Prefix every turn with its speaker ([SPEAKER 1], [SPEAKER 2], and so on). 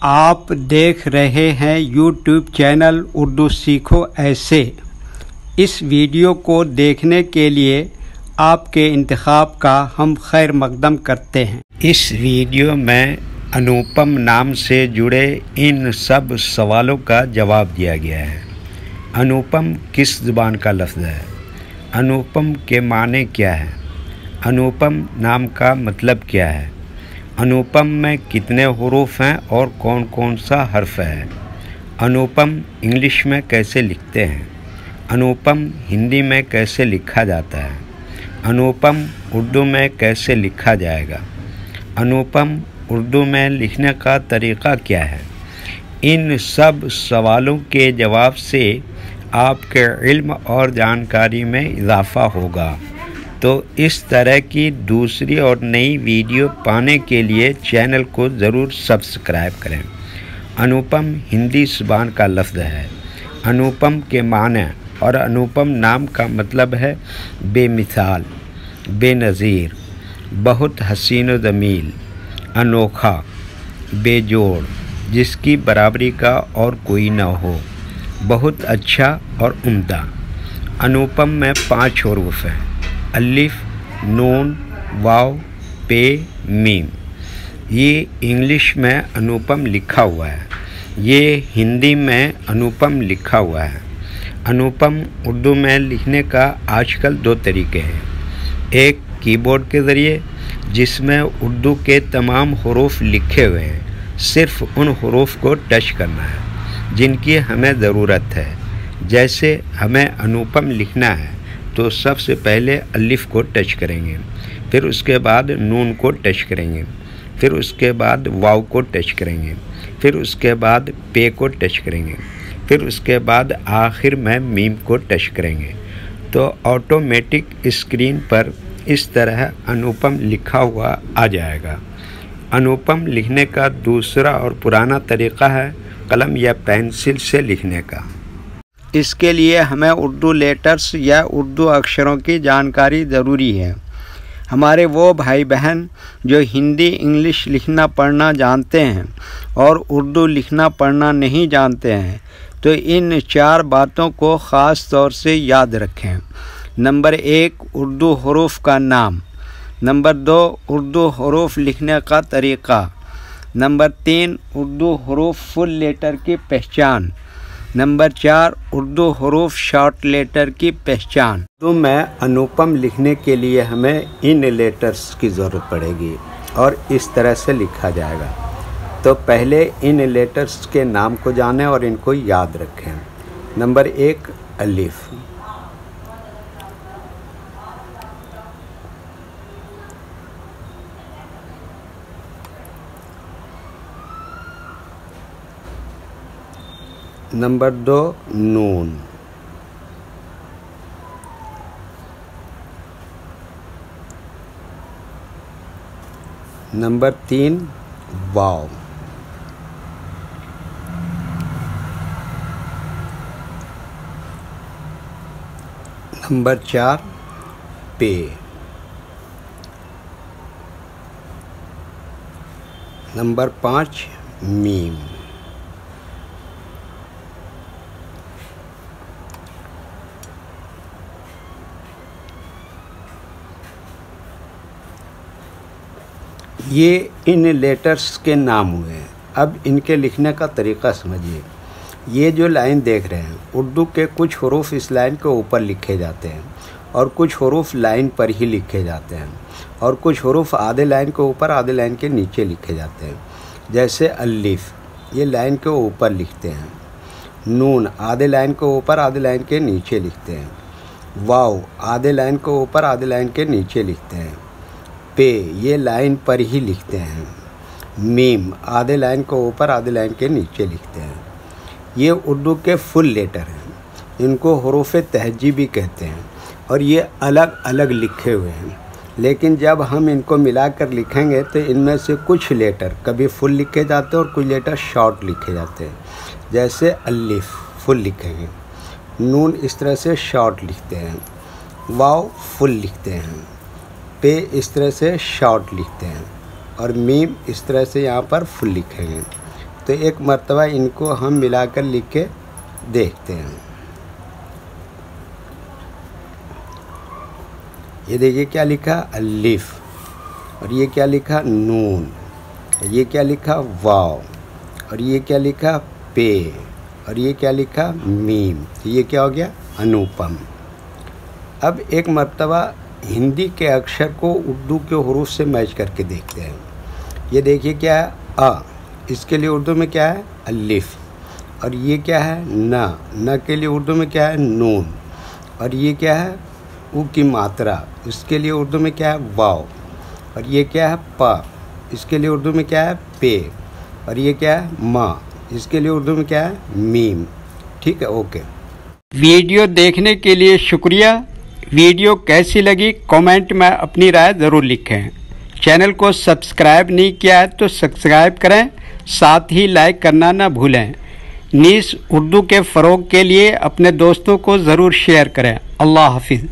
[SPEAKER 1] आप देख रहे हैं यूट्यूब चैनल उर्दू सीखो ऐसे। इस वीडियो को देखने के लिए आपके इंतखाब का हम खैर मकदम करते हैं। इस वीडियो में अनुपम नाम से जुड़े इन सब सवालों का जवाब दिया गया है। अनुपम किस ज़ुबान का लफ्ज़ है? अनुपम के माने क्या है? अनुपम नाम का मतलब क्या है? अनुपम में कितने हुरूफ हैं और कौन कौन सा हर्फ है? अनुपम इंग्लिश में कैसे लिखते हैं? अनुपम हिंदी में कैसे लिखा जाता है? अनुपम उर्दू में कैसे लिखा जाएगा? अनुपम उर्दू में लिखने का तरीक़ा क्या है? इन सब सवालों के जवाब से आपके इल्म और जानकारी में इजाफ़ा होगा। तो इस तरह की दूसरी और नई वीडियो पाने के लिए चैनल को ज़रूर सब्सक्राइब करें। अनुपम हिंदी ज़ुबान का लफ्ज़ है। अनुपम के माने और अनुपम नाम का मतलब है बेमिसाल, बेनज़ीर, बहुत हसीन व जमील, अनोखा, बेजोड़, जिसकी बराबरी का और कोई न हो, बहुत अच्छा और उम्दा। अनुपम में 5 हुरूफ हैं: अलिफ, नून, वाव, पे, मीम। ये इंग्लिश में अनुपम लिखा हुआ है, ये हिंदी में अनुपम लिखा हुआ है। अनुपम उर्दू में लिखने का आजकल 2 तरीके हैं। एक कीबोर्ड के ज़रिए, जिसमें उर्दू के तमाम हुरूफ लिखे हुए हैं, सिर्फ़ उन हुरूफ को टच करना है जिनकी हमें ज़रूरत है। जैसे हमें अनुपम लिखना है तो सबसे पहले अलिफ को टच करेंगे, फिर उसके बाद नून को टच करेंगे, फिर उसके बाद वाव को टच करेंगे, फिर उसके बाद पे को टच करेंगे, फिर उसके बाद आखिर में मीम को टच करेंगे। तो ऑटोमेटिक स्क्रीन पर इस तरह अनुपम लिखा हुआ आ जाएगा। अनुपम लिखने का दूसरा और पुराना तरीक़ा है कलम या पेंसिल से लिखने का। इसके लिए हमें उर्दू लेटर्स या उर्दू अक्षरों की जानकारी ज़रूरी है। हमारे वो भाई बहन जो हिंदी इंग्लिश लिखना पढ़ना जानते हैं और उर्दू लिखना पढ़ना नहीं जानते हैं, तो इन 4 बातों को ख़ास तौर से याद रखें। नंबर 1, उर्दू हुरूफ का नाम। नंबर 2, उर्दू हुरूफ लिखने का तरीक़ा। नंबर 3, उर्दू हुरूफ फुल लेटर की पहचान। नंबर 4, उर्दू हुरूफ शॉर्ट लेटर की पहचान। तो में अनुपम लिखने के लिए हमें इन लेटर्स की ज़रूरत पड़ेगी और इस तरह से लिखा जाएगा। तो पहले इन लेटर्स के नाम को जानें और इनको याद रखें। नंबर 1, अलिफ। नंबर 2, नून। नंबर 3, वाव। नंबर 4, पे। Number 5, meme. ये इन लेटर्स के नाम हुए हैं। अब इनके लिखने का तरीक़ा समझिए। ये जो लाइन देख रहे हैं, उर्दू के कुछ हुरूफ इस लाइन के ऊपर लिखे जाते हैं और कुछ हुरूफ लाइन पर ही लिखे जाते हैं और कुछ हुरूफ आधे लाइन के ऊपर आधे लाइन के नीचे लिखे जाते हैं। जैसे अलिफ, ये लाइन के ऊपर लिखते हैं। नून आधे लाइन के ऊपर आधे लाइन के नीचे लिखते हैं। वाव आधे लाइन के ऊपर आधे लाइन के नीचे लिखते हैं। पे, ये लाइन पर ही लिखते हैं। मीम आधे लाइन के ऊपर आधे लाइन के नीचे लिखते हैं। ये उर्दू के फुल लेटर हैं, इनको हुरूफ तहजी भी कहते हैं और ये अलग अलग लिखे हुए हैं। लेकिन जब हम इनको मिलाकर लिखेंगे तो इनमें से कुछ लेटर कभी फुल लिखे जाते हैं और कुछ लेटर शॉर्ट लिखे जाते हैं। जैसे अलिफ फुल लिखेंगे, नून इस तरह से शॉर्ट लिखते हैं, वाव फुल लिखते हैं, पे इस तरह से शॉर्ट लिखते हैं और मीम इस तरह से यहाँ पर फुल लिखेंगे। तो एक मर्तबा इनको हम मिलाकर लिख के देखते हैं। ये देखिए क्या लिखा अलिफ, और ये क्या लिखा नून, ये क्या लिखा वाव, और ये क्या लिखा पे, और ये क्या लिखा मीम। तो ये क्या हो गया अनुपम। अब एक मर्तबा हिंदी के अक्षर को उर्दू के हुरूफ से मैच करके देखते हैं। ये देखिए क्या है अ, इसके लिए उर्दू में क्या है अलिफ, और ये क्या है न के लिए उर्दू में क्या है नून, और ये क्या है ऊ की मात्रा, इसके लिए उर्दू में क्या है वाव, और ये क्या है प, इसके लिए उर्दू में क्या है पे, और ये क्या है माँ, इसके लिए उर्दू में क्या है मीम। ठीक है, ओके। वीडियो देखने के लिए शुक्रिया। वीडियो कैसी लगी कमेंट में अपनी राय ज़रूर लिखें। चैनल को सब्सक्राइब नहीं किया है तो सब्सक्राइब करें, साथ ही लाइक करना ना भूलें। नीस उर्दू के फ़रोग़ के लिए अपने दोस्तों को ज़रूर शेयर करें। अल्लाह हाफिज़।